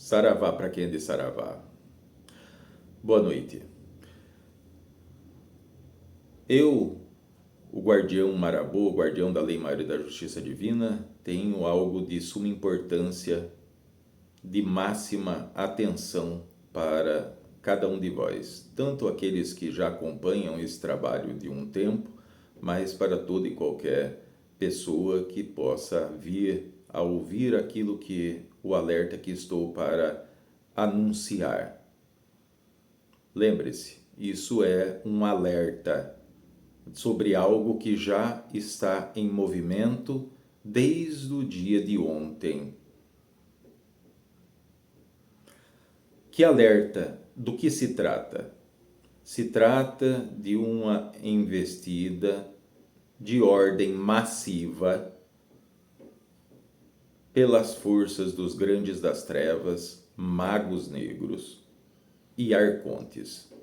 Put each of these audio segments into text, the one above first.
Saravá para quem é de Saravá. Boa noite. Eu, o guardião Marabô, o guardião da lei maior e da justiça divina, tenho algo de suma importância, de máxima atenção para cada um de vós. Tanto aqueles que já acompanham esse trabalho de um tempo, mas para toda e qualquer pessoa que possa vir a ouvir aquilo que o alerta que estou para anunciar. Lembre-se, isso é um alerta sobre algo que já está em movimento desde o dia de ontem. Que alerta? Do que se trata? Se trata de uma investida de ordem massiva pelas forças dos grandes das trevas, magos negros e arcontes,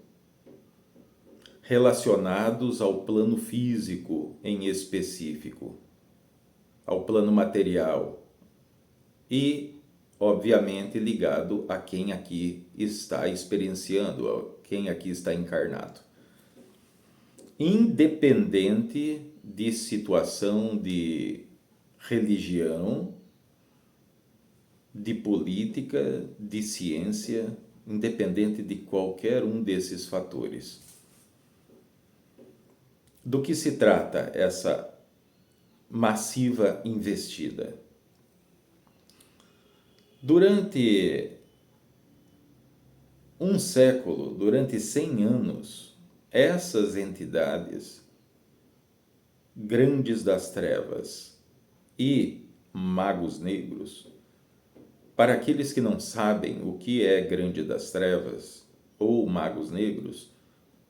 relacionados ao plano físico em específico, ao plano material e, obviamente, ligado a quem aqui está experienciando, a quem aqui está encarnado. Independente de situação de religião, de política, de ciência, independente de qualquer um desses fatores. Do que se trata essa massiva investida? Durante um século, durante 100 anos, essas entidades, grandes das trevas e magos negros, para aqueles que não sabem o que é grande das trevas ou magos negros,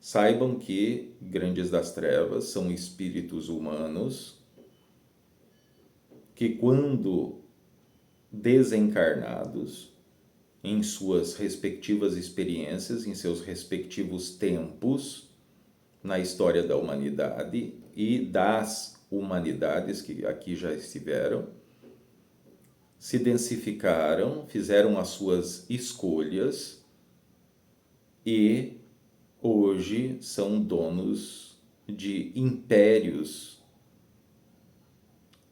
saibam que grandes das trevas são espíritos humanos que, quando desencarnados, em suas respectivas experiências, em seus respectivos tempos, na história da humanidade e das humanidades que aqui já estiveram, se densificaram, fizeram as suas escolhas e hoje são donos de impérios,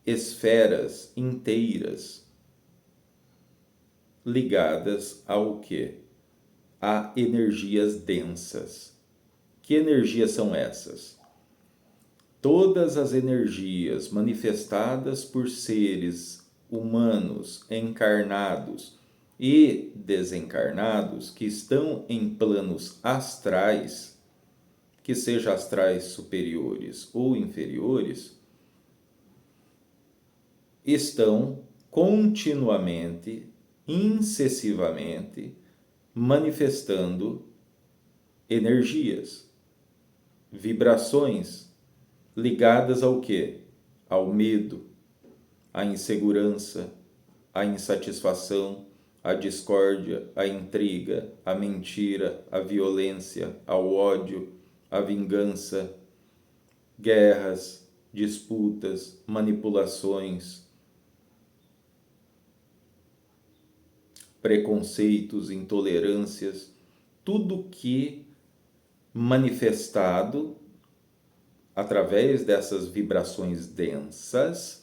esferas inteiras ligadas ao quê? A energias densas. Que energias são essas? Todas as energias manifestadas por seres humanos encarnados e desencarnados que estão em planos astrais, que sejam astrais superiores ou inferiores, estão continuamente, incessivamente manifestando energias, vibrações ligadas ao quê? Ao medo, à insegurança, à insatisfação, à discórdia, à intriga, à mentira, à violência, ao ódio, à vingança, guerras, disputas, manipulações, preconceitos, intolerâncias, tudo que manifestado através dessas vibrações densas.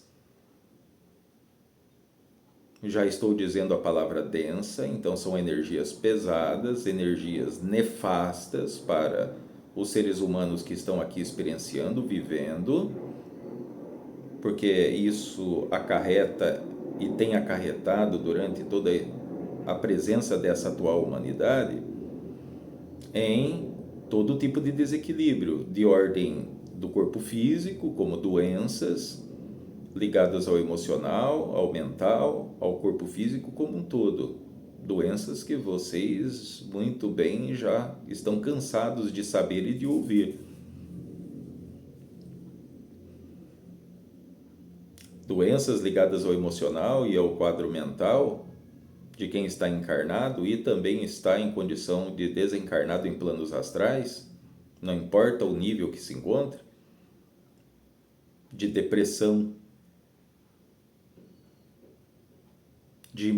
Já estou dizendo a palavra densa, então são energias pesadas, energias nefastas para os seres humanos que estão aqui experienciando, vivendo, porque isso acarreta e tem acarretado durante toda a presença dessa atual humanidade em todo tipo de desequilíbrio, de ordem do corpo físico, como doenças ligadas ao emocional, ao mental, ao corpo físico como um todo. Doenças que vocês muito bem já estão cansados de saber e de ouvir. Doenças ligadas ao emocional e ao quadro mental de quem está encarnado e também está em condição de desencarnado em planos astrais, não importa o nível que se encontra, de depressão, de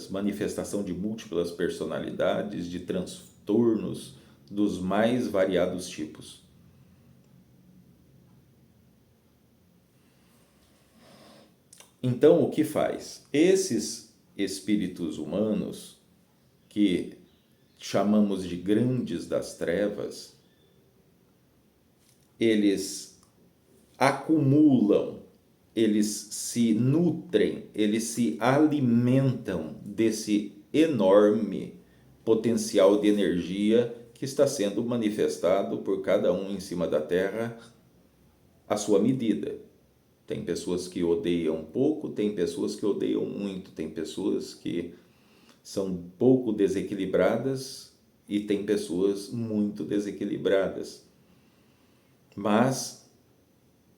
manifestação de múltiplas personalidades, de transtornos dos mais variados tipos. Então, o que faz? Esses espíritos humanos, que chamamos de grandes das trevas, eles acumulam, eles se nutrem, eles se alimentam desse enorme potencial de energia que está sendo manifestado por cada um em cima da Terra à sua medida. Tem pessoas que odeiam pouco, tem pessoas que odeiam muito, tem pessoas que são pouco desequilibradas e tem pessoas muito desequilibradas. Mas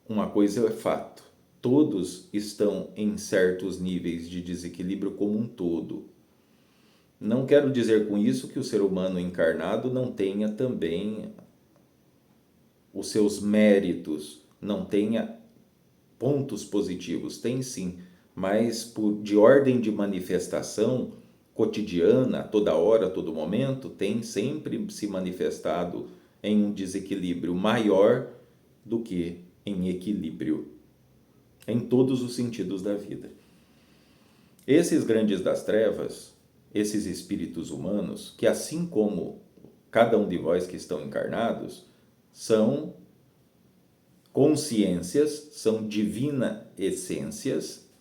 uma coisa é fato, todos estão em certos níveis de desequilíbrio como um todo. Não quero dizer com isso que o ser humano encarnado não tenha também os seus méritos, não tenha pontos positivos, tem sim, mas de ordem de manifestação cotidiana, toda hora, todo momento, tem sempre se manifestado em um desequilíbrio maior do que em equilíbrio, em todos os sentidos da vida. Esses grandes das trevas, esses espíritos humanos, que assim como cada um de vós que estão encarnados, são consciências, são divina essências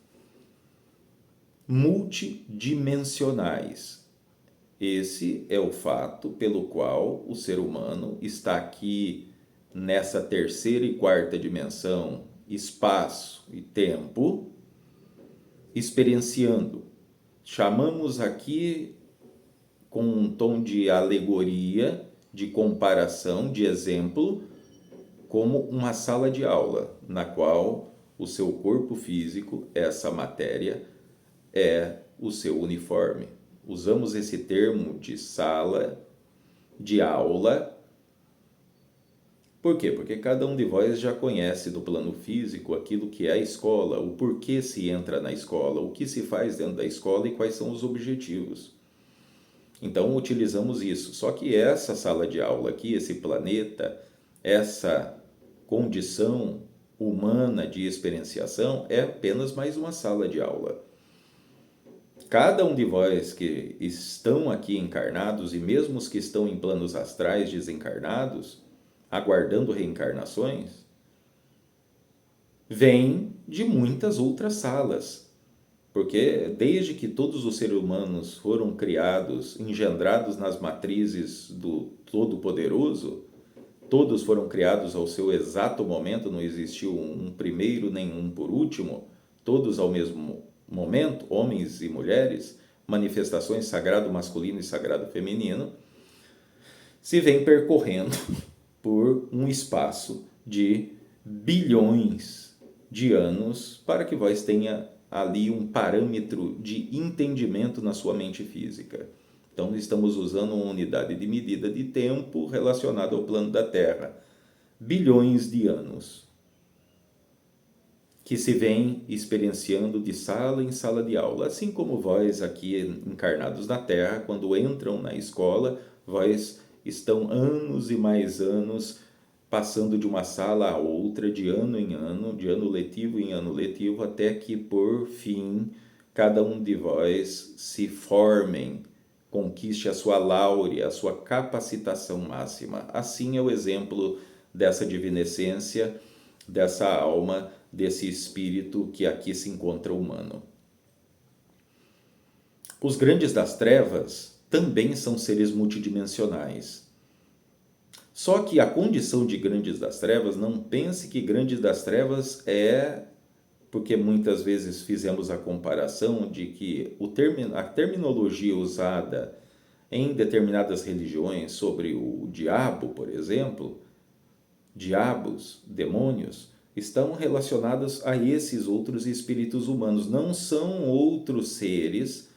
multidimensionais. Esse é o fato pelo qual o ser humano está aqui nessa terceira e quarta dimensão, espaço e tempo, experienciando. Chamamos aqui com um tom de alegoria, de comparação, de exemplo, como uma sala de aula, na qual o seu corpo físico, essa matéria, é o seu uniforme. Usamos esse termo de sala, de aula. Por quê? Porque cada um de vós já conhece do plano físico aquilo que é a escola, o porquê se entra na escola, o que se faz dentro da escola e quais são os objetivos. Então, utilizamos isso. Só que essa sala de aula aqui, esse planeta, essa condição humana de experienciação é apenas mais uma sala de aula. Cada um de vós que estão aqui encarnados e mesmo os que estão em planos astrais desencarnados, aguardando reencarnações, vêm de muitas outras salas. Porque desde que todos os seres humanos foram criados, engendrados nas matrizes do Todo-Poderoso, todos foram criados ao seu exato momento, não existiu um primeiro nem um por último, todos ao mesmo momento, homens e mulheres, manifestações sagrado masculino e sagrado feminino, se vem percorrendo por um espaço de bilhões de anos para que vós tenha ali um parâmetro de entendimento na sua mente física. Então, estamos usando uma unidade de medida de tempo relacionada ao plano da Terra. Bilhões de anos que se vem experienciando de sala em sala de aula. Assim como vós aqui encarnados na Terra, quando entram na escola, vós estão anos e mais anos passando de uma sala a outra, de ano em ano, de ano letivo em ano letivo, até que, por fim, cada um de vós se formem, conquiste a sua láurea, a sua capacitação máxima. Assim é o exemplo dessa divina essência, dessa alma, desse espírito que aqui se encontra humano. Os grandes das trevas também são seres multidimensionais. Só que a condição de grandes das trevas, não pense que grandes das trevas é, porque muitas vezes fizemos a comparação de que a terminologia usada em determinadas religiões sobre o diabo, por exemplo, diabos, demônios, estão relacionados a esses outros espíritos humanos. Não são outros seres,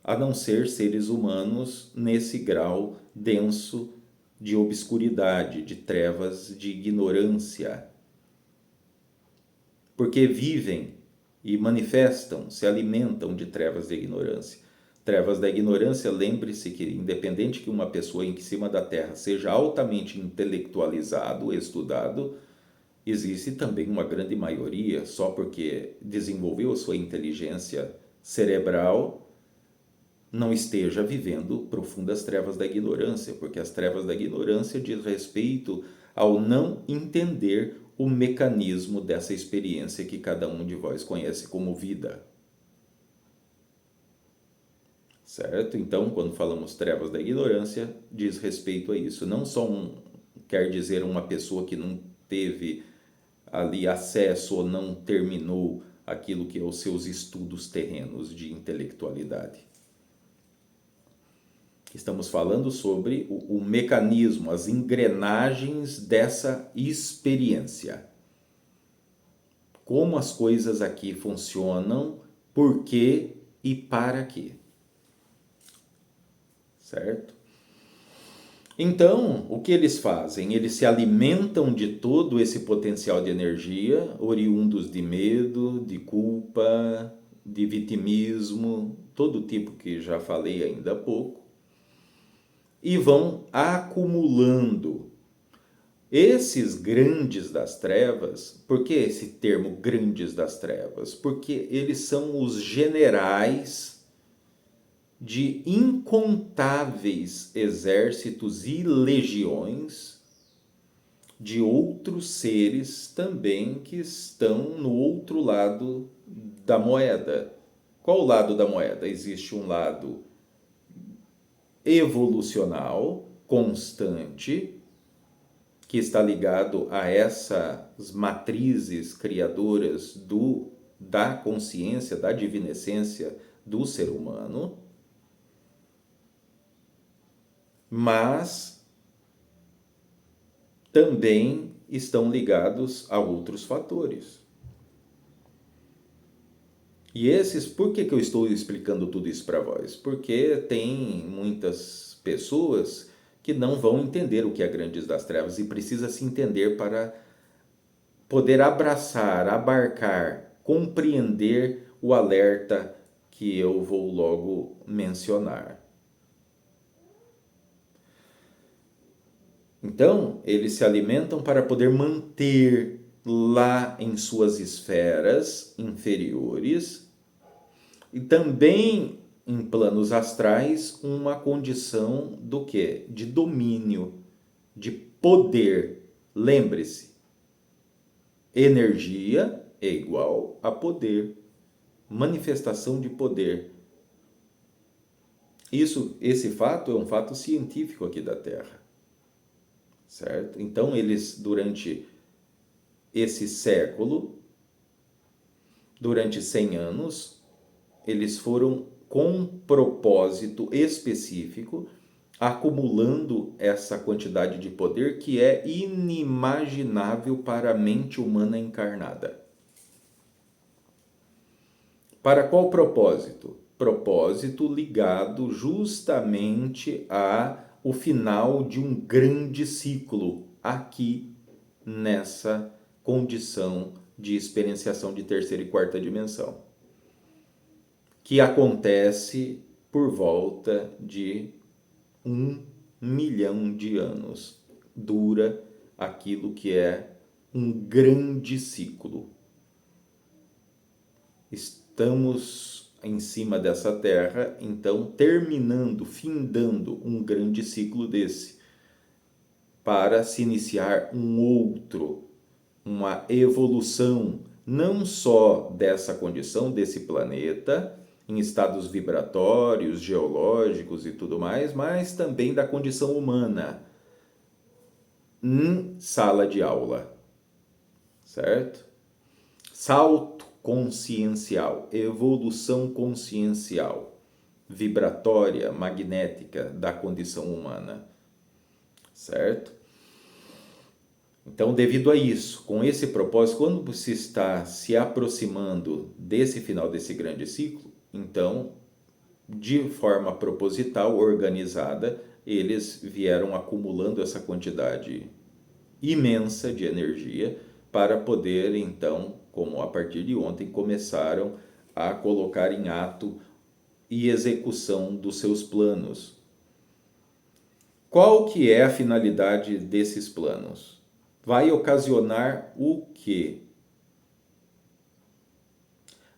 a não ser seres humanos nesse grau denso de obscuridade, de trevas, de ignorância. Porque vivem e manifestam, se alimentam de trevas da ignorância. Trevas da ignorância, lembre-se que independente que uma pessoa em cima da Terra seja altamente intelectualizado, estudado, existe também uma grande maioria, só porque desenvolveu a sua inteligência cerebral, não esteja vivendo profundas trevas da ignorância, porque as trevas da ignorância diz respeito ao não entender o mecanismo dessa experiência que cada um de vós conhece como vida. Certo? Então, quando falamos trevas da ignorância, diz respeito a isso. Não só quer dizer uma pessoa que não teve ali acesso ou não terminou aquilo que é os seus estudos terrenos de intelectualidade. Estamos falando sobre o mecanismo, as engrenagens dessa experiência. Como as coisas aqui funcionam, por quê e para quê. Certo? Então, o que eles fazem? Eles se alimentam de todo esse potencial de energia, oriundos de medo, de culpa, de vitimismo, todo tipo que já falei ainda há pouco, e vão acumulando esses grandes das trevas. Por que esse termo grandes das trevas? Porque eles são os generais de incontáveis exércitos e legiões de outros seres também que estão no outro lado da moeda. Qual o lado da moeda? Existe um lado evolucional, constante, que está ligado a essas matrizes criadoras da consciência, da divinescência do ser humano, mas também estão ligados a outros fatores. E esses, por que eu estou explicando tudo isso para vós? Porque tem muitas pessoas que não vão entender o que é Grandes das Trevas e precisa se entender para poder abraçar, abarcar, compreender o alerta que eu vou logo mencionar. Então, eles se alimentam para poder manter lá em suas esferas inferiores e também em planos astrais uma condição do quê? De domínio, de poder. Lembre-se, energia é igual a poder, manifestação de poder. Esse fato é um fato científico aqui da Terra. Certo? Então, eles, durante esse século, durante 100 anos, eles foram com propósito específico, acumulando essa quantidade de poder que é inimaginável para a mente humana encarnada. Para qual propósito? Propósito ligado justamente ao final de um grande ciclo aqui nessa condição de experienciação de terceira e quarta dimensão, que acontece por volta de 1 milhão de anos. Dura aquilo que é um grande ciclo. Estamos em cima dessa Terra, então terminando, findando um grande ciclo desse, para se iniciar um outro, uma evolução, não só dessa condição, desse planeta, em estados vibratórios, geológicos e tudo mais, mas também da condição humana, em sala de aula, certo? Salto consciencial, evolução consciencial, vibratória, magnética da condição humana, certo? Então, devido a isso, com esse propósito, quando se está se aproximando desse final desse grande ciclo, então, de forma proposital, organizada, eles vieram acumulando essa quantidade imensa de energia para poder, então, como a partir de ontem começaram a colocar em ato e execução dos seus planos. Qual que é a finalidade desses planos? Vai ocasionar o quê?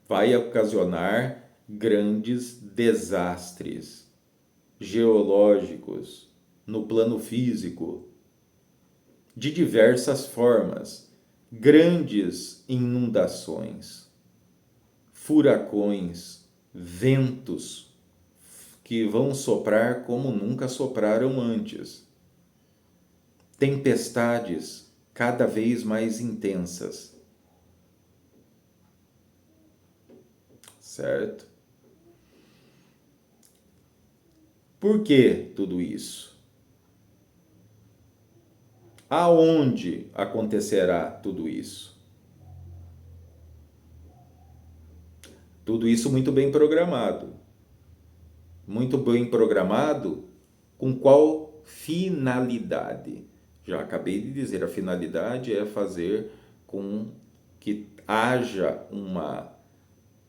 Vai ocasionar grandes desastres geológicos no plano físico, de diversas formas, grandes inundações, furacões, ventos que vão soprar como nunca sopraram antes, tempestades cada vez mais intensas, certo? Por que tudo isso? Aonde acontecerá tudo isso? Tudo isso muito bem programado. Muito bem programado com qual finalidade? Já acabei de dizer, a finalidade é fazer com que haja uma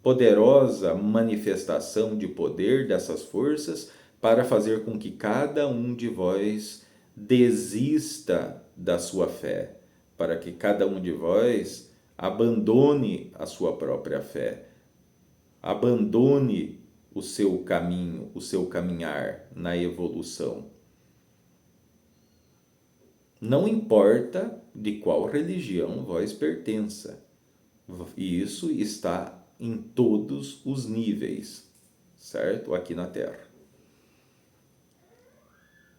poderosa manifestação de poder dessas forças para fazer com que cada um de vós desista da sua fé, para que cada um de vós abandone a sua própria fé, abandone o seu caminho, o seu caminhar na evolução. Não importa de qual religião vós pertença, e isso está em todos os níveis, certo? Aqui na Terra.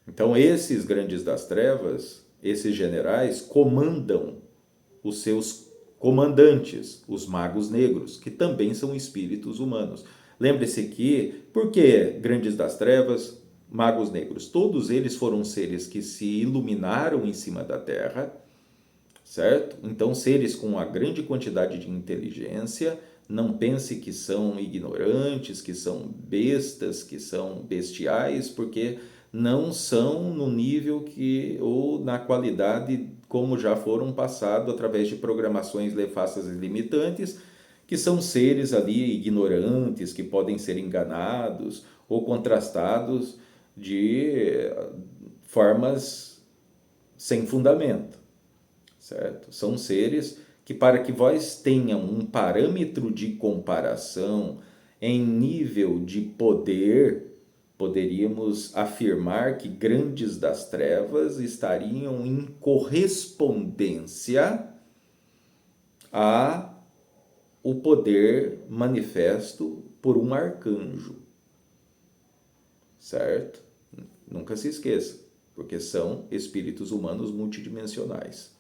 Então, esses grandes das trevas, esses generais, comandam os seus comandantes, os magos negros, que também são espíritos humanos. Lembre-se que, por que grandes das trevas, magos negros? Todos eles foram seres que se iluminaram em cima da Terra, certo? Então, seres com uma grande quantidade de inteligência. Não pense que são ignorantes, que são bestas, que são bestiais, porque não são no nível que ou na qualidade como já foram passados através de programações nefastas e limitantes, que são seres ali ignorantes, que podem ser enganados ou contrastados de formas sem fundamento, certo? São seres que, para que vós tenham um parâmetro de comparação em nível de poder, poderíamos afirmar que grandes das trevas estariam em correspondência a o poder manifesto por um arcanjo, certo? Nunca se esqueça, porque são espíritos humanos multidimensionais.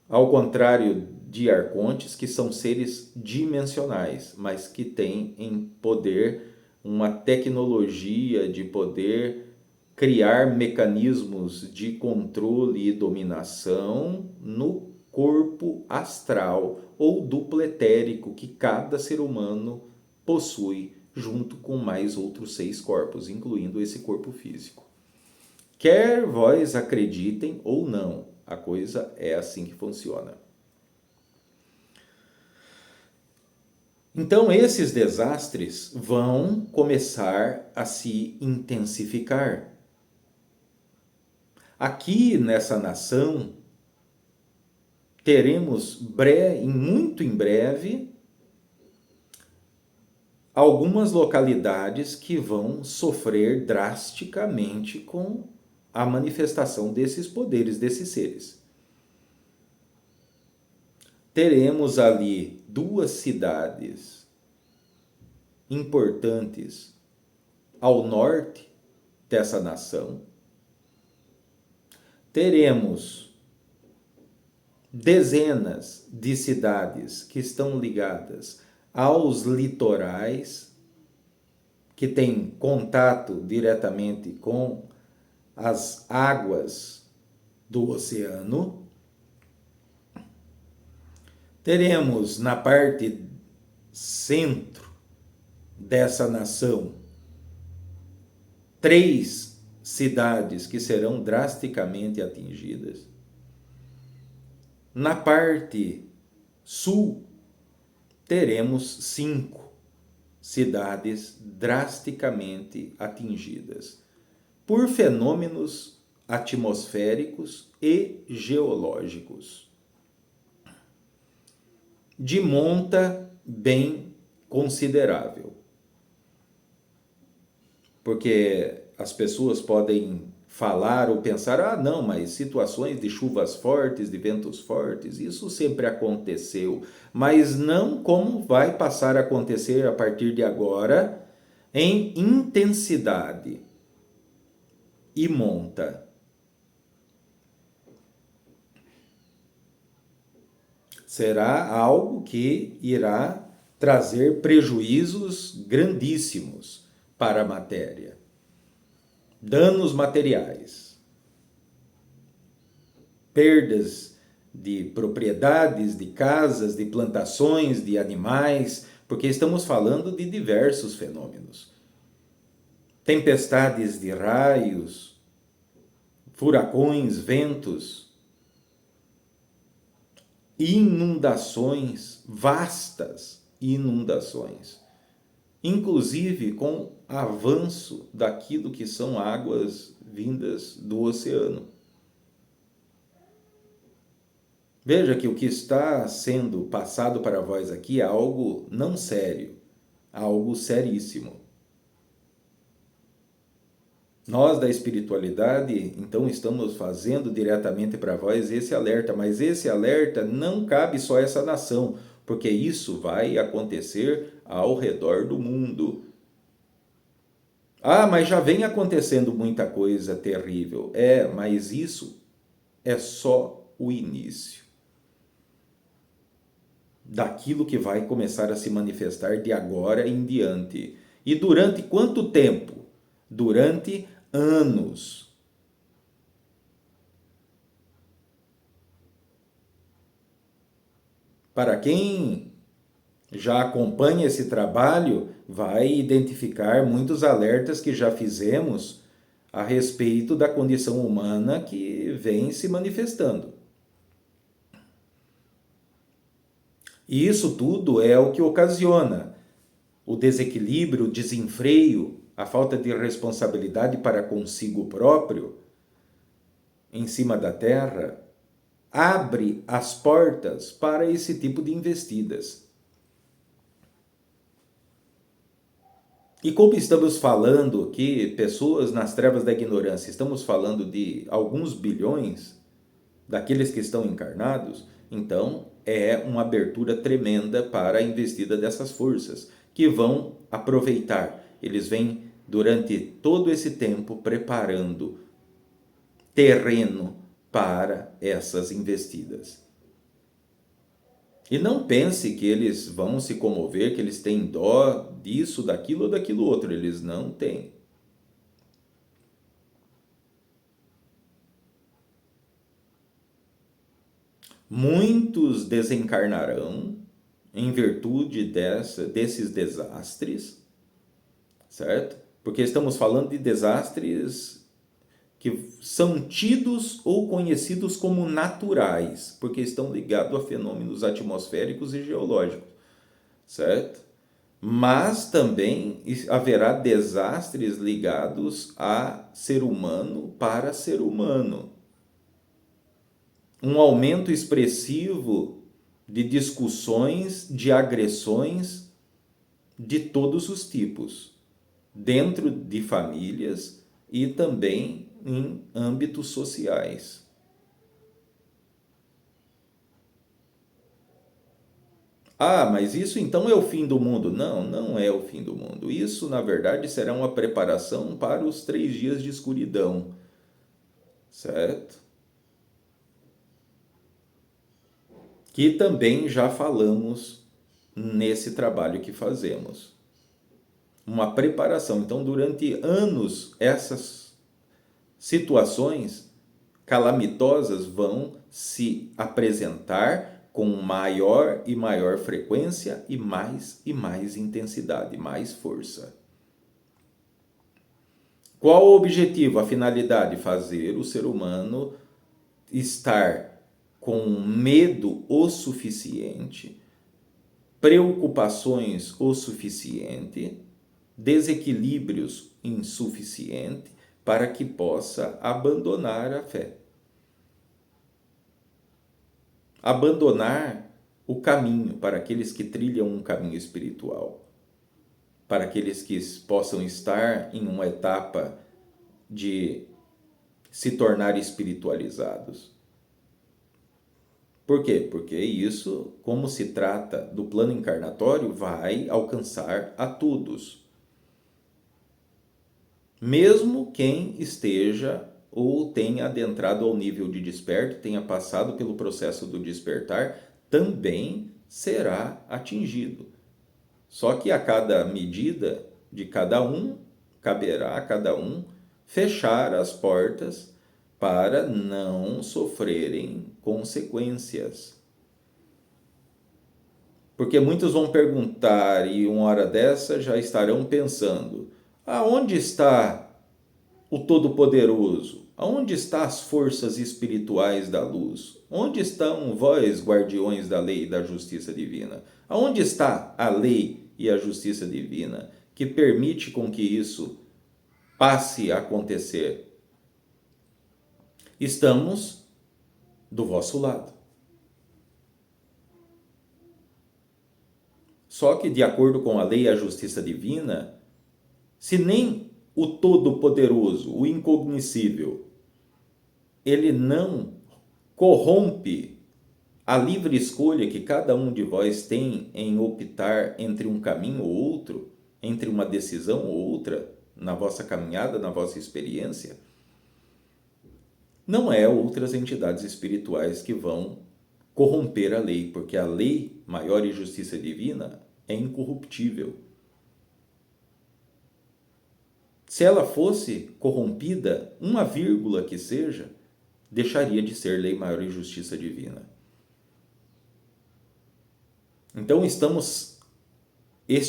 Ao contrário de arcontes, que são seres dimensionais, mas que têm em poder uma tecnologia de poder criar mecanismos de controle e dominação no corpo astral ou duplo etérico que cada ser humano possui, junto com mais outros 6 corpos, incluindo esse corpo físico. Quer vós acreditem ou não, a coisa é assim que funciona. Então, esses desastres vão começar a se intensificar. Aqui nessa nação, teremos muito em breve algumas localidades que vão sofrer drasticamente com a manifestação desses poderes, desses seres. Teremos ali 2 cidades importantes ao norte dessa nação. Teremos dezenas de cidades que estão ligadas aos litorais, que têm contato diretamente com as águas do oceano. Teremos na parte centro dessa nação 3 cidades que serão drasticamente atingidas. Na parte sul, teremos 5 cidades drasticamente atingidas por fenômenos atmosféricos e geológicos de monta bem considerável. Porque as pessoas podem falar ou pensar, não, mas situações de chuvas fortes, de ventos fortes, isso sempre aconteceu, mas não como vai passar a acontecer a partir de agora em intensidade e monta. Será algo que irá trazer prejuízos grandíssimos para a matéria. Danos materiais, perdas de propriedades, de casas, de plantações, de animais, porque estamos falando de diversos fenômenos. Tempestades de raios, furacões, ventos, inundações, vastas inundações, inclusive com avanço daquilo que são águas vindas do oceano. Veja que o que está sendo passado para vós aqui é algo não sério, algo seríssimo. Nós da espiritualidade, então, estamos fazendo diretamente para vós esse alerta, mas esse alerta não cabe só a essa nação, porque isso vai acontecer ao redor do mundo. Mas já vem acontecendo muita coisa terrível. Mas isso é só o início daquilo que vai começar a se manifestar de agora em diante. E durante quanto tempo? Durante anos. Para quem já acompanha esse trabalho, vai identificar muitos alertas que já fizemos a respeito da condição humana que vem se manifestando. E isso tudo é o que ocasiona o desequilíbrio, o desenfreio, a falta de responsabilidade para consigo próprio em cima da terra, abre as portas para esse tipo de investidas. E como estamos falando que pessoas nas trevas da ignorância, estamos falando de alguns bilhões daqueles que estão encarnados, então é uma abertura tremenda para a investida dessas forças, que vão aproveitar. Eles vêm durante todo esse tempo preparando terreno para essas investidas. E não pense que eles vão se comover, que eles têm dó disso, daquilo ou daquilo outro. Eles não têm. Muitos desencarnarão em virtude desses desastres, certo? Porque estamos falando de desastres que são tidos ou conhecidos como naturais, porque estão ligados a fenômenos atmosféricos e geológicos, certo? Mas também haverá desastres ligados a ser humano para ser humano. Um aumento expressivo de discussões, de agressões de todos os tipos, dentro de famílias e também em âmbitos sociais. Mas isso então é o fim do mundo. Não, não é o fim do mundo. Isso, na verdade, será uma preparação para os 3 dias de escuridão, certo? Que também já falamos nesse trabalho que fazemos. Uma preparação. Então, durante anos, essas situações calamitosas vão se apresentar com maior e maior frequência e mais intensidade, mais força. Qual o objetivo, a finalidade? Fazer o ser humano estar com medo o suficiente, preocupações o suficiente, desequilíbrios insuficiente para que possa abandonar a fé. Abandonar o caminho para aqueles que trilham um caminho espiritual, para aqueles que possam estar em uma etapa de se tornar espiritualizados. Por quê? Porque isso, como se trata do plano encarnatório, vai alcançar a todos. Mesmo quem esteja ou tenha adentrado ao nível de desperto, tenha passado pelo processo do despertar, também será atingido. Só que a cada medida de cada um, caberá a cada um fechar as portas para não sofrerem consequências. Porque muitos vão perguntar e uma hora dessa já estarão pensando: aonde está o Todo-Poderoso? Aonde estão as forças espirituais da luz? Onde estão vós, guardiões da lei e da justiça divina? Aonde está a lei e a justiça divina que permite com que isso passe a acontecer? Estamos do vosso lado. Só que, de acordo com a lei e a justiça divina, se nem o Todo-Poderoso, o Incognoscível, ele não corrompe a livre escolha que cada um de vós tem em optar entre um caminho ou outro, entre uma decisão ou outra, na vossa caminhada, na vossa experiência, não é outras entidades espirituais que vão corromper a lei, porque a lei maior e justiça divina é incorruptível. Se ela fosse corrompida, uma vírgula que seja, deixaria de ser lei maior e justiça divina. Então estamos e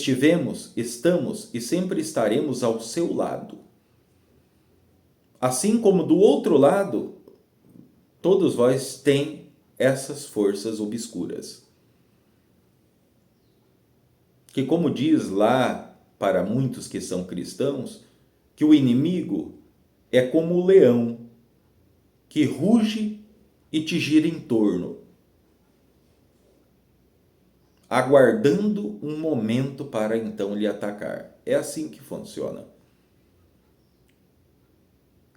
sempre estaremos ao seu lado. Assim como do outro lado, todos vós têm essas forças obscuras. Que, como diz lá para muitos que são cristãos, que o inimigo é como o leão que ruge e te gira em torno, aguardando um momento para então lhe atacar. É assim que funciona.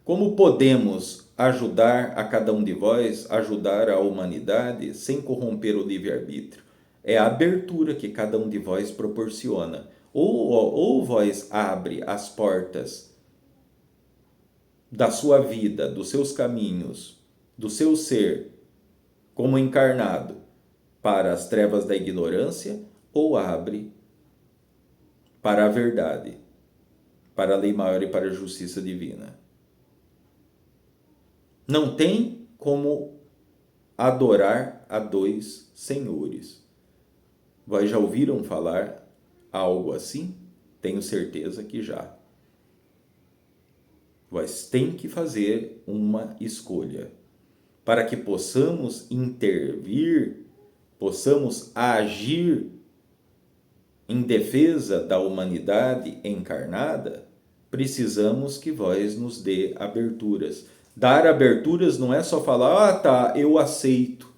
Como podemos ajudar a cada um de vós, ajudar a humanidade sem corromper o livre-arbítrio? É a abertura que cada um de vós proporciona. Ou vós abre as portas da sua vida, dos seus caminhos, do seu ser, como encarnado, para as trevas da ignorância, ou abre para a verdade, para a lei maior e para a justiça divina. Não tem como adorar a dois senhores. Vós já ouviram falar algo assim? Tenho certeza que já. Vós tem que fazer uma escolha para que possamos intervir, possamos agir em defesa da humanidade encarnada. Precisamos que vós nos dê aberturas. Dar aberturas não é só falar: ah, tá, eu aceito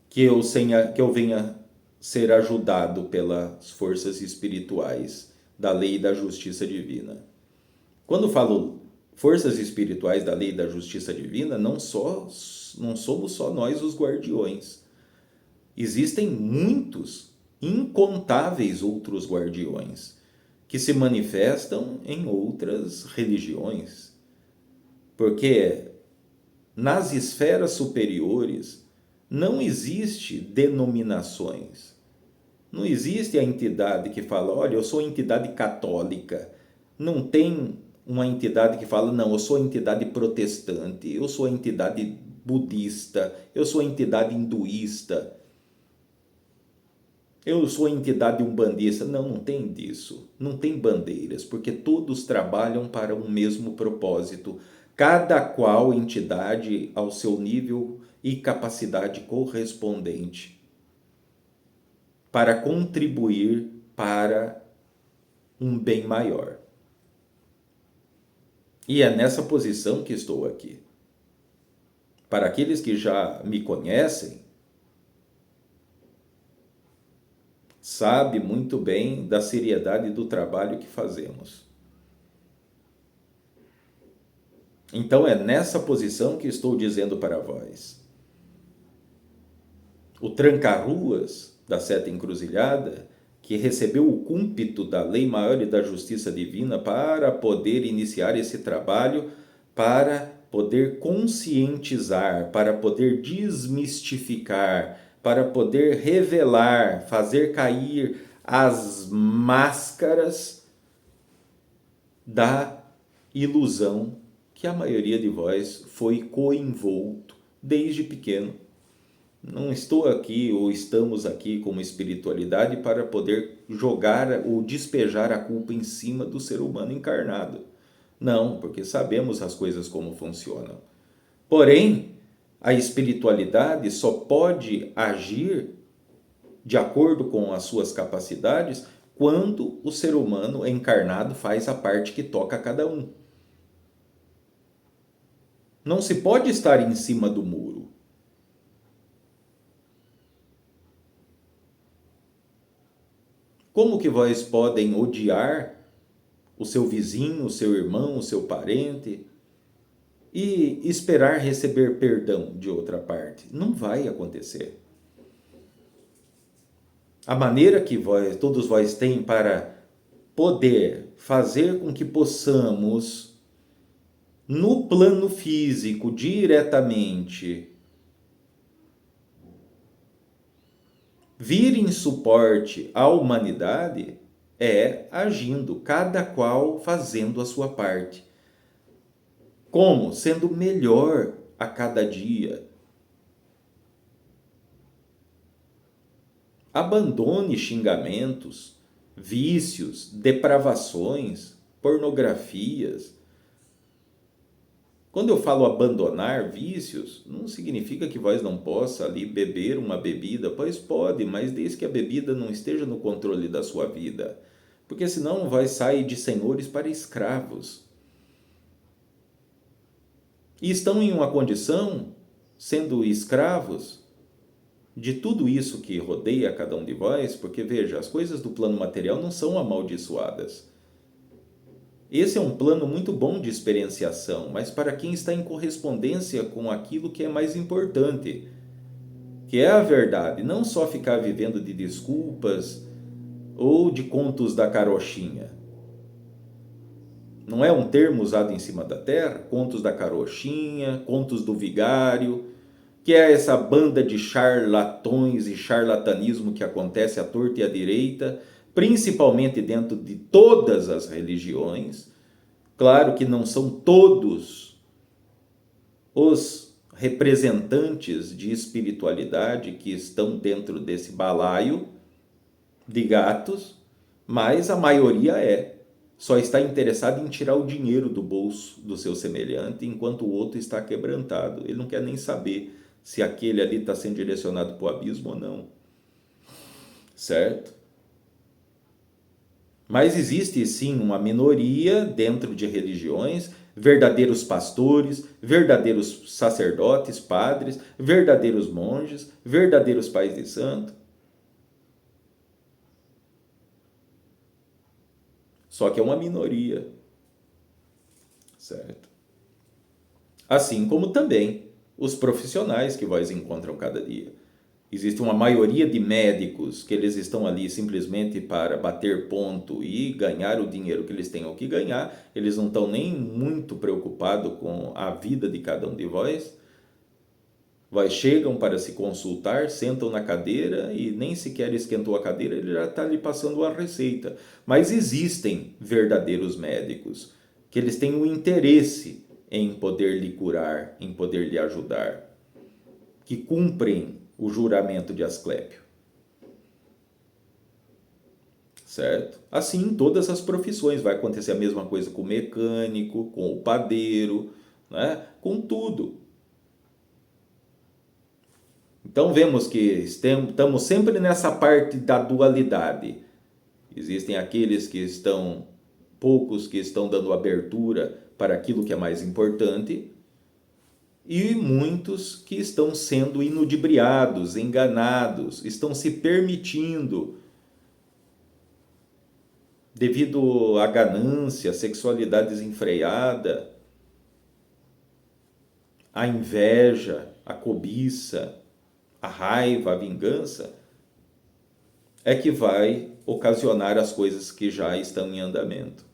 que eu venha ser ajudado pelas forças espirituais da lei e da justiça divina. Quando falo forças espirituais da lei e da justiça divina, não somos só nós os guardiões. Existem muitos, incontáveis outros guardiões que se manifestam em outras religiões. Porque nas esferas superiores não existe denominações. Não existe a entidade que fala: olha, eu sou entidade católica. Não tem uma entidade que fala: não, eu sou entidade protestante, eu sou entidade budista, eu sou entidade hinduísta, eu sou entidade umbandista. Não tem disso. Não tem bandeiras, porque todos trabalham para um mesmo propósito. cada qual entidade ao seu nível e capacidade correspondente, para contribuir para um bem maior. E é nessa posição que estou aqui. Para aqueles que já me conhecem, sabe muito bem da seriedade do trabalho que fazemos. Então é nessa posição que estou dizendo para vós. O tranca-ruas da seta encruzilhada, que recebeu o cúmpito da lei maior e da justiça divina para poder iniciar esse trabalho, para poder conscientizar, para poder desmistificar, para poder revelar, fazer cair as máscaras da ilusão que a maioria de vós foi coenvolto desde pequeno. Não estou aqui ou estamos aqui como espiritualidade para poder jogar ou despejar a culpa em cima do ser humano encarnado. Não, porque sabemos as coisas como funcionam. Porém, a espiritualidade só pode agir de acordo com as suas capacidades quando o ser humano encarnado faz a parte que toca a cada um. Não se pode estar em cima do muro. Como que vós podem odiar o seu vizinho, o seu irmão, o seu parente e esperar receber perdão de outra parte? Não vai acontecer. A maneira que todos vós têm para poder fazer com que possamos, no plano físico, diretamente, vir em suporte à humanidade é agindo, cada qual fazendo a sua parte. Como? Sendo melhor a cada dia. Abandone xingamentos, vícios, depravações, pornografias. Quando eu falo abandonar vícios, não significa que vós não possa ali beber uma bebida, pois pode, mas desde que a bebida não esteja no controle da sua vida, porque senão vai sair de senhores para escravos. E estão em uma condição, sendo escravos, de tudo isso que rodeia cada um de vós, porque veja, as coisas do plano material não são amaldiçoadas. Esse é um plano muito bom de experienciação, mas para quem está em correspondência com aquilo que é mais importante, que é a verdade, não só ficar vivendo de desculpas ou de contos da carochinha. Não é um termo usado em cima da terra? Contos da carochinha, contos do vigário, que é essa banda de charlatões e charlatanismo que acontece à torta e à direita, principalmente dentro de todas as religiões. Claro que não são todos os representantes de espiritualidade que estão dentro desse balaio de gatos, mas a maioria só está interessado em tirar o dinheiro do bolso do seu semelhante, enquanto o outro está quebrantado. Ele não quer nem saber se aquele ali está sendo direcionado para o abismo ou não. Certo? Mas existe sim uma minoria dentro de religiões, verdadeiros pastores, verdadeiros sacerdotes, padres, verdadeiros monges, verdadeiros pais de santo. Só que é uma minoria. Certo? Assim como também os profissionais que vós encontram cada dia. Existe uma maioria de médicos que eles estão ali simplesmente para bater ponto e ganhar o dinheiro que eles tenham que ganhar. Eles não estão nem muito preocupados com a vida de cada um de vós. Vós chegam para se consultar, sentam na cadeira e nem sequer esquentou a cadeira, ele já está lhe passando uma receita. Mas existem verdadeiros médicos que eles têm o interesse em poder lhe curar, em poder lhe ajudar, que cumprem o juramento de Asclépio. Certo? Assim, em todas as profissões vai acontecer a mesma coisa com o mecânico, com o padeiro, né? Com tudo. Então vemos que estamos sempre nessa parte da dualidade. Existem aqueles que estão, poucos que estão dando abertura para aquilo que é mais importante, e muitos que estão sendo inudibriados, enganados, estão se permitindo, devido à ganância, à sexualidade desenfreada, à inveja, à cobiça, à raiva, à vingança, é que vai ocasionar as coisas que já estão em andamento.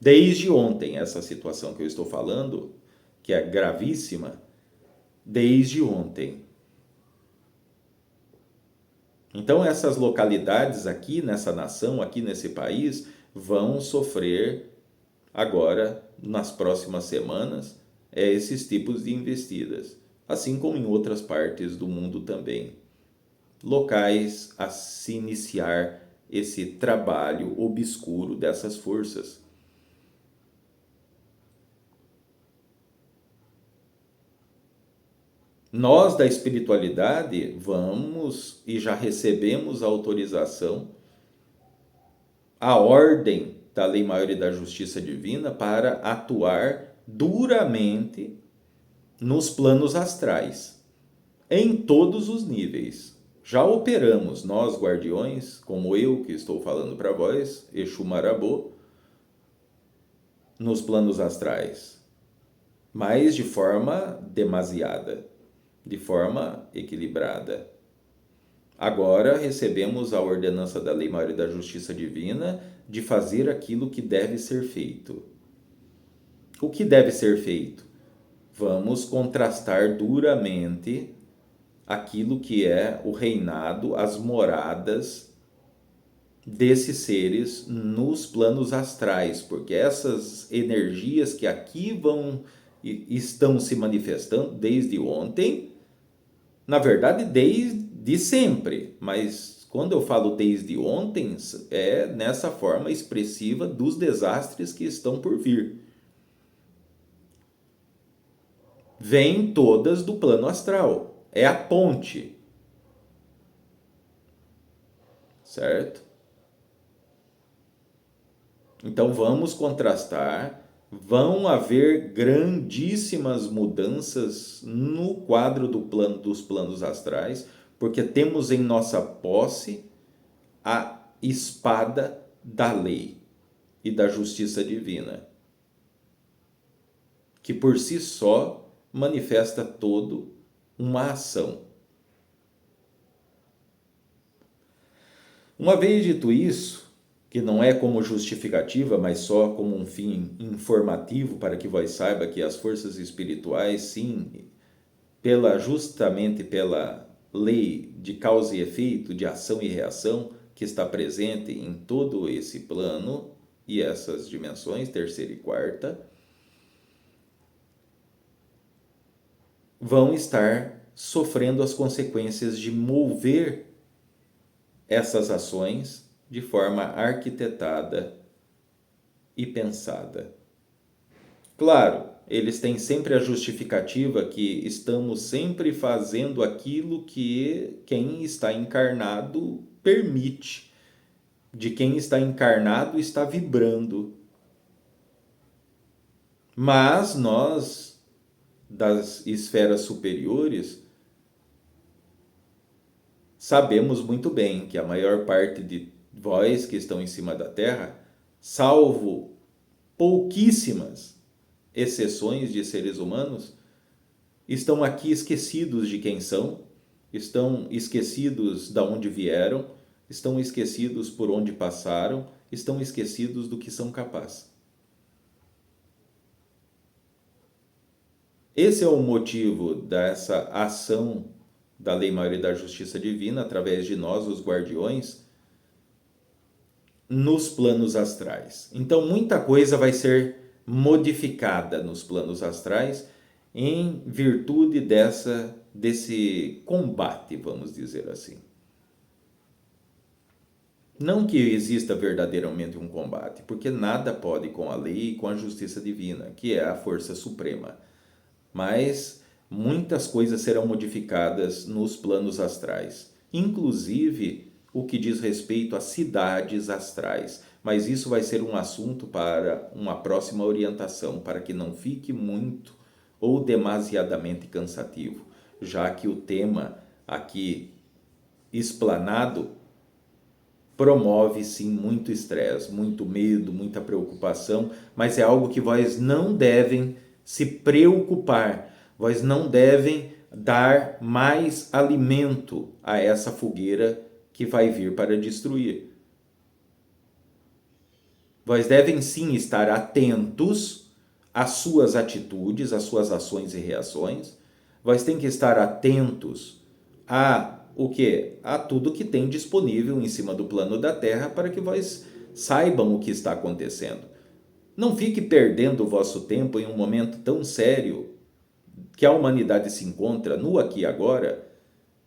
Desde ontem, essa situação que eu estou falando, que é gravíssima, desde ontem. Então, essas localidades aqui nessa nação, aqui nesse país, vão sofrer agora, nas próximas semanas, esses tipos de investidas, assim como em outras partes do mundo também. Locais a se iniciar esse trabalho obscuro dessas forças. Nós da espiritualidade vamos e já recebemos a autorização, a ordem da lei maior e da justiça divina para atuar duramente nos planos astrais, em todos os níveis. Já operamos, nós guardiões, como eu que estou falando para vós, Exu Marabô, nos planos astrais, mas de forma demasiada, de forma equilibrada. Agora recebemos a ordenança da lei maior e da justiça divina de fazer aquilo que deve ser feito. O que deve ser feito? Vamos contrastar duramente aquilo que é o reinado, as moradas desses seres nos planos astrais, porque essas energias que aqui estão se manifestando desde ontem, na verdade desde sempre, mas quando eu falo desde ontem, é nessa forma expressiva dos desastres que estão por vir. Vêm todas do plano astral, é a ponte, certo? Então vamos contrastar, vão haver grandíssimas mudanças no quadro dos planos astrais, porque temos em nossa posse a espada da lei e da justiça divina, que por si só manifesta todo uma ação. Uma vez dito isso, que não é como justificativa, mas só como um fim informativo para que vós saiba que as forças espirituais, sim, justamente pela lei de causa e efeito, de ação e reação, que está presente em todo esse plano e essas dimensões, terceira e quarta, vão estar sofrendo as consequências de mover essas ações de forma arquitetada e pensada. Claro, eles têm sempre a justificativa que estamos sempre fazendo aquilo que quem está encarnado permite, de quem está encarnado está vibrando. Mas nós, das esferas superiores, sabemos muito bem que a maior parte de vós que estão em cima da Terra, salvo pouquíssimas exceções de seres humanos, estão aqui esquecidos de quem são, estão esquecidos de onde vieram, estão esquecidos por onde passaram, estão esquecidos do que são capazes. Esse é o motivo dessa ação da lei maior e da justiça divina através de nós, os guardiões, nos planos astrais. Então, muita coisa vai ser modificada nos planos astrais em virtude desse combate, vamos dizer assim. Não que exista verdadeiramente um combate, porque nada pode com a lei e com a justiça divina, que é a força suprema. Mas muitas coisas serão modificadas nos planos astrais, inclusive o que diz respeito a cidades astrais. Mas isso vai ser um assunto para uma próxima orientação, para que não fique muito ou demasiadamente cansativo, já que o tema aqui explanado promove sim muito estresse, muito medo, muita preocupação, mas é algo que vós não devem se preocupar, vós não devem dar mais alimento a essa fogueira que vai vir para destruir. Vós devem sim estar atentos às suas atitudes, às suas ações e reações. Vós tem que estar atentos a o que? A tudo que tem disponível em cima do plano da Terra para que vós saibam o que está acontecendo. Não fique perdendo o vosso tempo em um momento tão sério que a humanidade se encontra no aqui e agora,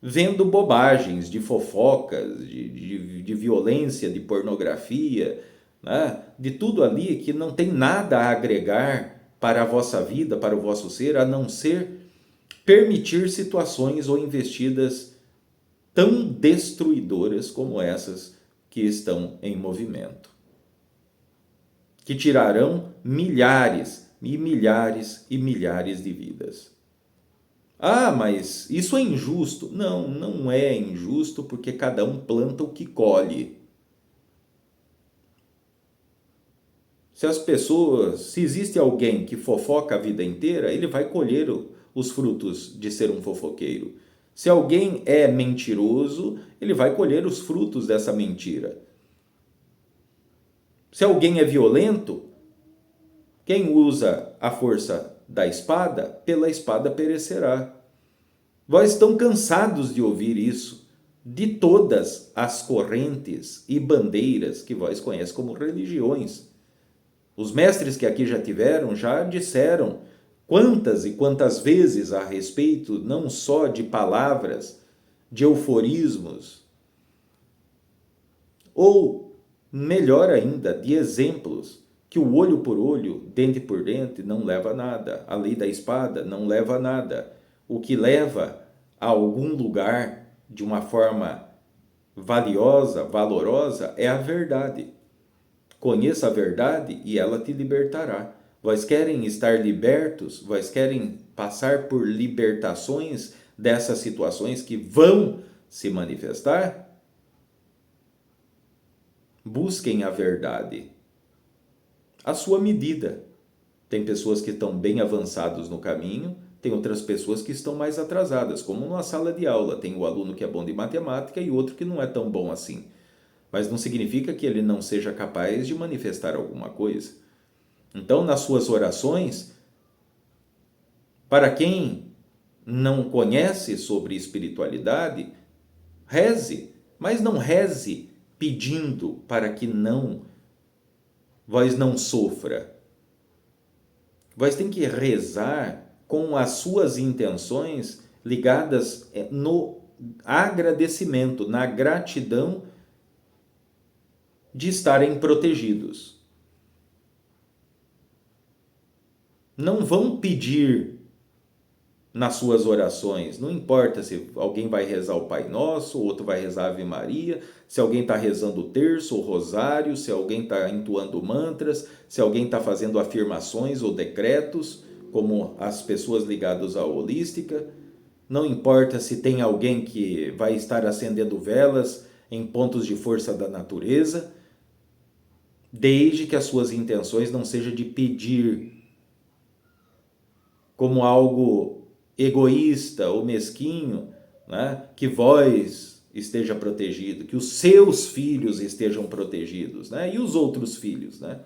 vendo bobagens de fofocas, de violência, de pornografia, né? De tudo ali que não tem nada a agregar para a vossa vida, para o vosso ser, a não ser permitir situações ou investidas tão destruidoras como essas que estão em movimento, que tirarão milhares e milhares e milhares de vidas. Ah, mas isso é injusto. Não, não é injusto, porque cada um planta o que colhe. Se existe alguém que fofoca a vida inteira, ele vai colher os frutos de ser um fofoqueiro. Se alguém é mentiroso, ele vai colher os frutos dessa mentira. Se alguém é violento, quem usa a força da espada, pela espada perecerá. Vós estão cansados de ouvir isso, de todas as correntes e bandeiras que vós conhecem como religiões. Os mestres que aqui já tiveram já disseram quantas e quantas vezes a respeito não só de palavras, de euforismos, ou melhor ainda, de exemplos, que o olho por olho, dente por dente não leva a nada, a lei da espada não leva a nada. O que leva a algum lugar de uma forma valiosa, valorosa, é a verdade. Conheça a verdade e ela te libertará. Vós querem estar libertos? Vós querem passar por libertações dessas situações que vão se manifestar? Busquem a verdade à sua medida. Tem pessoas que estão bem avançados no caminho, tem outras pessoas que estão mais atrasadas, como numa sala de aula. Tem o aluno que é bom de matemática e outro que não é tão bom assim. Mas não significa que ele não seja capaz de manifestar alguma coisa. Então, nas suas orações, para quem não conhece sobre espiritualidade, reze, mas não reze pedindo para que vós não sofra. Vós tem que rezar com as suas intenções ligadas no agradecimento, na gratidão de estarem protegidos. Não vão pedir nas suas orações, não importa se alguém vai rezar o Pai Nosso, outro vai rezar a Ave Maria, se alguém está rezando o terço, o rosário, se alguém está entoando mantras, se alguém está fazendo afirmações ou decretos, como as pessoas ligadas à holística. Não importa se tem alguém que vai estar acendendo velas em pontos de força da natureza, desde que as suas intenções não sejam de pedir como algo egoísta ou mesquinho, né? Que vós esteja protegido, que os seus filhos estejam protegidos, né? E os outros filhos, né?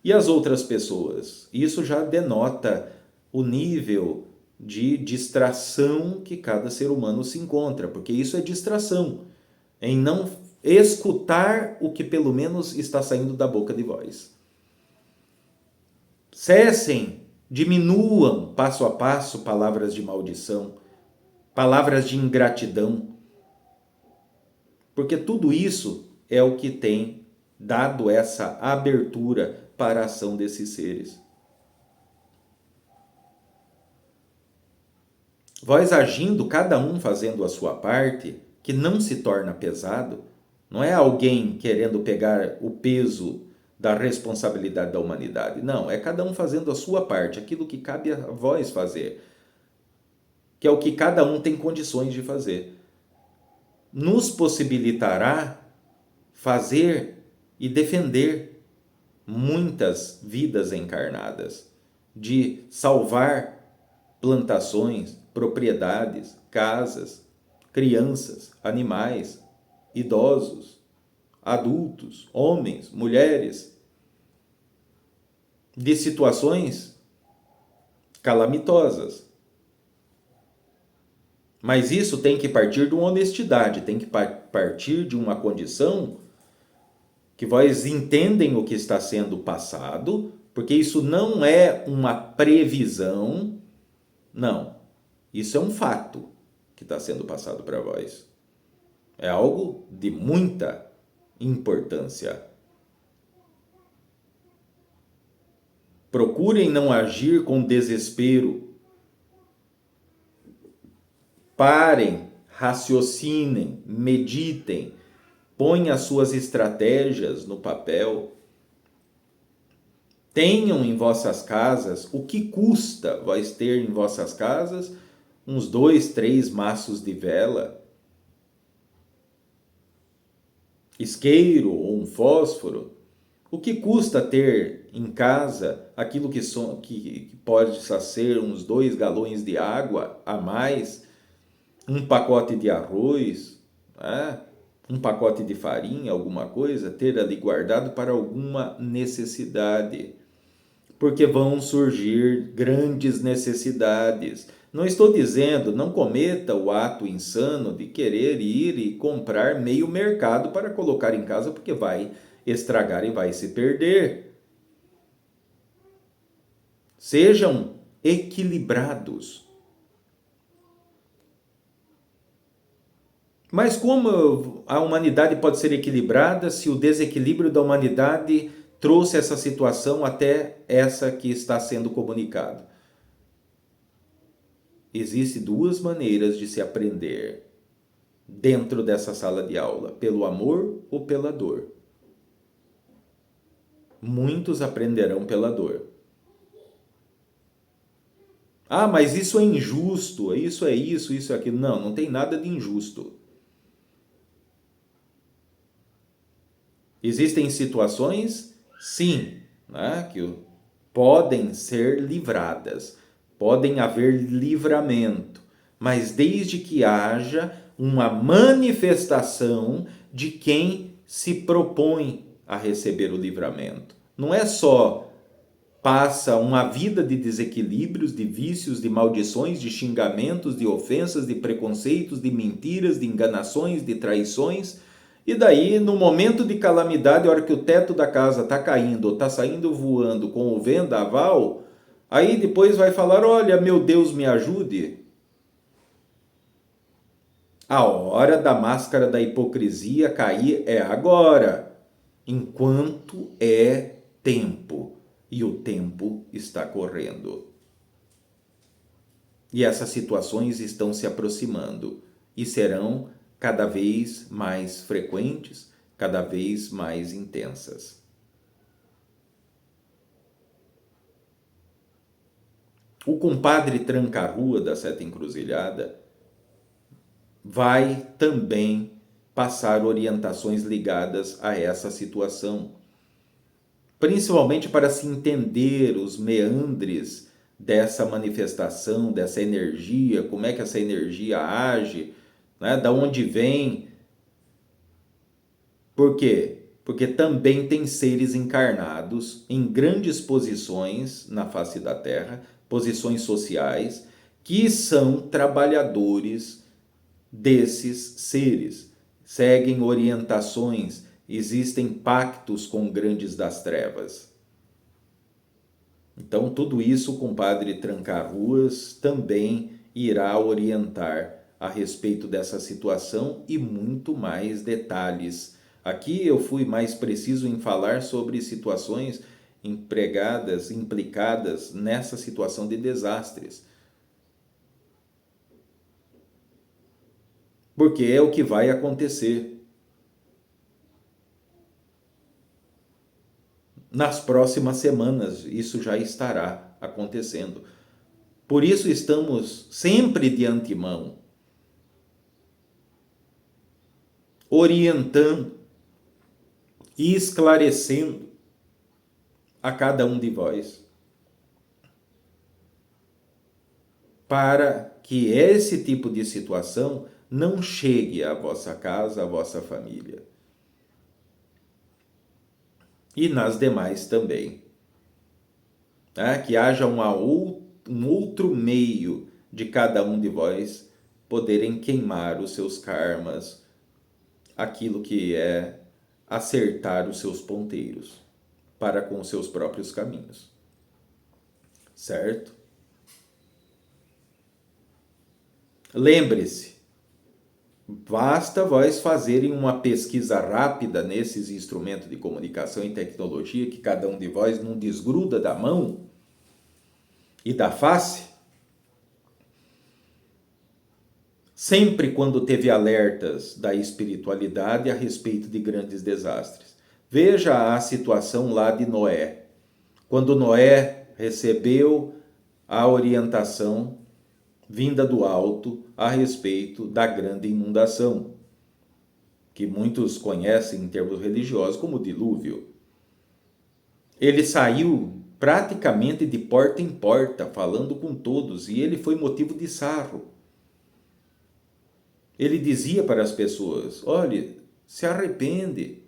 E as outras pessoas. Isso já denota o nível de distração que cada ser humano se encontra, porque isso é distração, em não escutar o que pelo menos está saindo da boca de vós. Cessem, diminuam passo a passo palavras de maldição, palavras de ingratidão, porque tudo isso é o que tem dado essa abertura para a ação desses seres. Vós agindo, cada um fazendo a sua parte, que não se torna pesado, não é alguém querendo pegar o peso da responsabilidade da humanidade. Não, é cada um fazendo a sua parte, aquilo que cabe a vós fazer, que é o que cada um tem condições de fazer. Nos possibilitará fazer e defender muitas vidas encarnadas, de salvar plantações, propriedades, casas, crianças, animais, idosos, adultos, homens, mulheres, de situações calamitosas. Mas isso tem que partir de uma honestidade, tem que partir de uma condição que vós entendem o que está sendo passado, porque isso não é uma previsão, não. Isso é um fato que está sendo passado para vós. É algo de muita importância. Procurem não agir com desespero. Parem, raciocinem, meditem, põem as suas estratégias no papel. Tenham em vossas casas o que custa vós ter em vossas casas uns 2, 3 maços de vela, isqueiro ou um fósforo. O que custa ter em casa aquilo que pode ser uns 2 galões de água a mais, um pacote de arroz, né? Um pacote de farinha, alguma coisa, ter ali guardado para alguma necessidade. Porque vão surgir grandes necessidades. Não estou dizendo, não cometa o ato insano de querer ir e comprar meio mercado para colocar em casa, porque vai estragar e vai se perder. Sejam equilibrados. Mas como a humanidade pode ser equilibrada se o desequilíbrio da humanidade trouxe essa situação até essa que está sendo comunicado? Existem 2 maneiras de se aprender dentro dessa sala de aula: pelo amor ou pela dor. Muitos aprenderão pela dor. Ah, mas isso é injusto, isso é isso é aquilo. Não, não tem nada de injusto. Existem situações, sim, né, que podem ser livradas, podem haver livramento, mas desde que haja uma manifestação de quem se propõe a receber o livramento. Não é só passa uma vida de desequilíbrios, de vícios, de maldições, de xingamentos, de ofensas, de preconceitos, de mentiras, de enganações, de traições. E daí, no momento de calamidade, a hora que o teto da casa está caindo, ou está saindo voando com o vendaval, aí depois vai falar: olha, meu Deus, me ajude. A hora da máscara da hipocrisia cair é agora, enquanto é tempo. E o tempo está correndo. E essas situações estão se aproximando e serão cada vez mais frequentes, cada vez mais intensas. O compadre tranca-rua da Seta Encruzilhada vai também passar orientações ligadas a essa situação, principalmente para se entender os meandres dessa manifestação, dessa energia, como é que essa energia age, né? Da onde vem. Por quê? Porque também tem seres encarnados em grandes posições na face da Terra, posições sociais, que são trabalhadores desses seres, seguem orientações, existem pactos com grandes das trevas. Então, tudo isso o compadre Tranca-Ruas também irá orientar a respeito dessa situação e muito mais detalhes Aqui eu fui mais preciso em falar sobre situações implicadas nessa situação de desastres. Porque é o que vai acontecer nas próximas semanas. Isso já estará acontecendo. Por isso estamos sempre de antemão orientando e esclarecendo a cada um de vós, para que esse tipo de situação não chegue à vossa casa, à vossa família. E nas demais também. Que haja um outro meio de cada um de vós poderem queimar os seus karmas, aquilo que é acertar os seus ponteiros para com os seus próprios caminhos. Certo? Lembre-se, basta vós fazerem uma pesquisa rápida nesses instrumentos de comunicação e tecnologia que cada um de vós não desgruda da mão e da face. Sempre quando teve alertas da espiritualidade a respeito de grandes desastres. Veja a situação lá de Noé. Quando Noé recebeu a orientação vinda do alto a respeito da grande inundação, que muitos conhecem em termos religiosos como dilúvio. Ele saiu praticamente de porta em porta, falando com todos, e ele foi motivo de sarro. Ele dizia para as pessoas: olhe, se arrepende,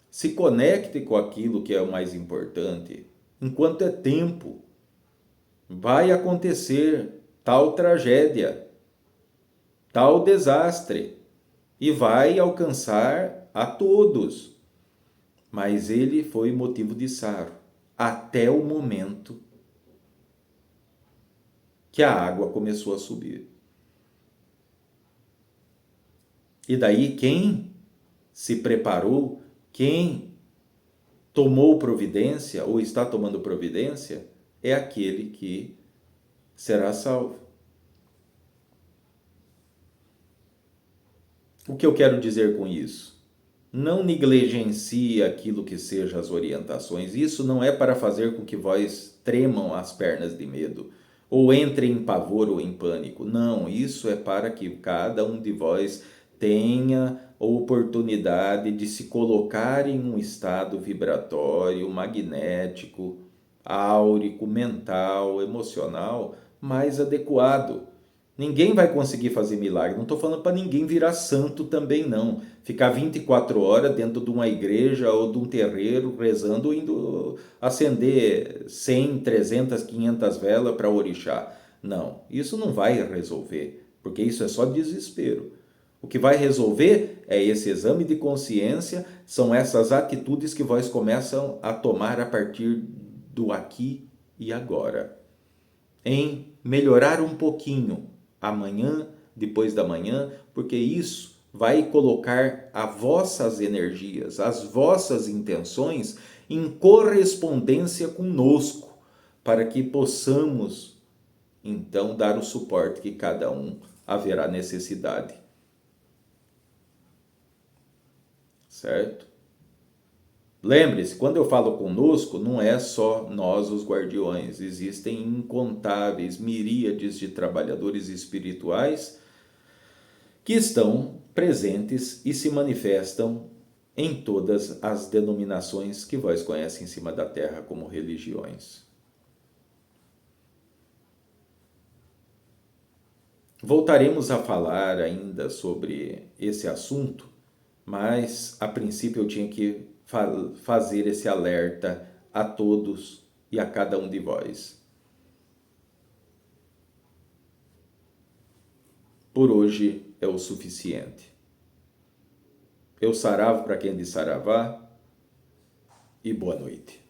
se conecte com aquilo que é o mais importante, enquanto é tempo. Vai acontecer tal tragédia, tal desastre, e vai alcançar a todos. Mas ele foi motivo de sarro, até o momento que a água começou a subir. E daí quem se preparou, quem tomou providência ou está tomando providência, é aquele que será salvo. O que eu quero dizer com isso? Não negligencie aquilo que seja as orientações. Isso não é para fazer com que vós tremam as pernas de medo, ou entrem em pavor ou em pânico. Não, isso é para que cada um de vós tenha a oportunidade de se colocar em um estado vibratório, magnético, áurico, mental, emocional mais adequado. Ninguém vai conseguir fazer milagre. Não estou falando para ninguém virar santo também, não. Ficar 24 horas dentro de uma igreja ou de um terreiro rezando, indo acender 100, 300, 500 velas para orixá. Não, isso não vai resolver, porque isso é só desespero. O que vai resolver é esse exame de consciência, são essas atitudes que vós começam a tomar a partir do aqui e agora. Em melhorar um pouquinho amanhã, depois da manhã, porque isso vai colocar as vossas energias, as vossas intenções em correspondência conosco, para que possamos então dar o suporte que cada um haverá necessidade. Certo? Lembre-se, quando eu falo conosco, não é só nós os guardiões. Existem incontáveis miríades de trabalhadores espirituais que estão presentes e se manifestam em todas as denominações que vós conhecem em cima da terra como religiões. Voltaremos a falar ainda sobre esse assunto, mas a princípio eu tinha que fazer esse alerta a todos e a cada um de vós. Por hoje é o suficiente. Eu saravo para quem de saravá e boa noite.